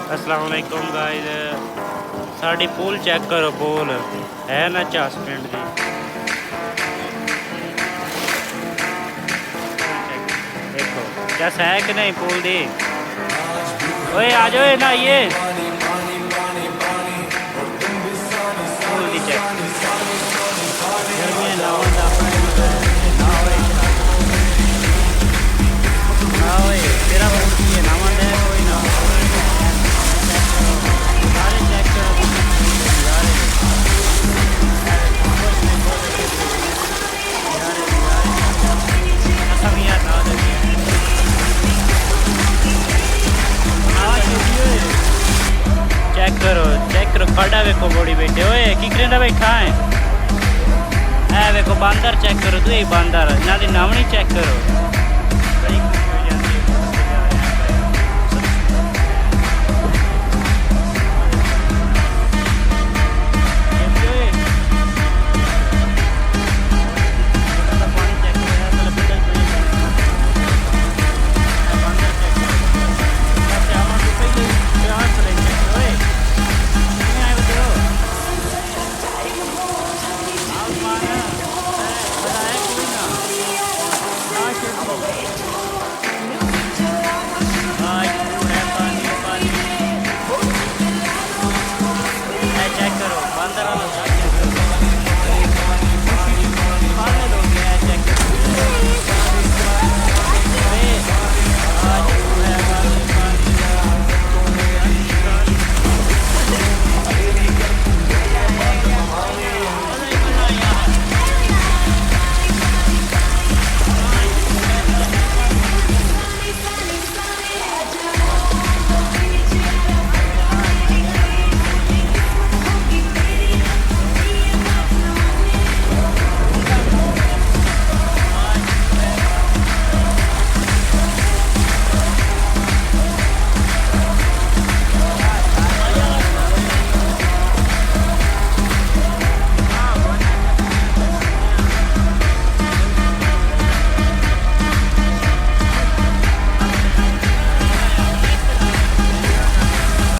अस्सलाम वालेकुम guys, sari pool check करो। पूल है ना चास पिंड दी। देखो चस है कि नहीं पूल दी। ओए आ जाओ ना, ये पूल दी चेक गर्मियां नावन दा ना ओए तेरा पूल की है नावन दे कोई ना। सारे चेक करो चेक करो खड़ा वेखो बड़ी बेटे। ओए की करेंदा बैठा है ए वेखो बांदर चेक करो। तू बांदर इन्हां दी नावनी चेक करो।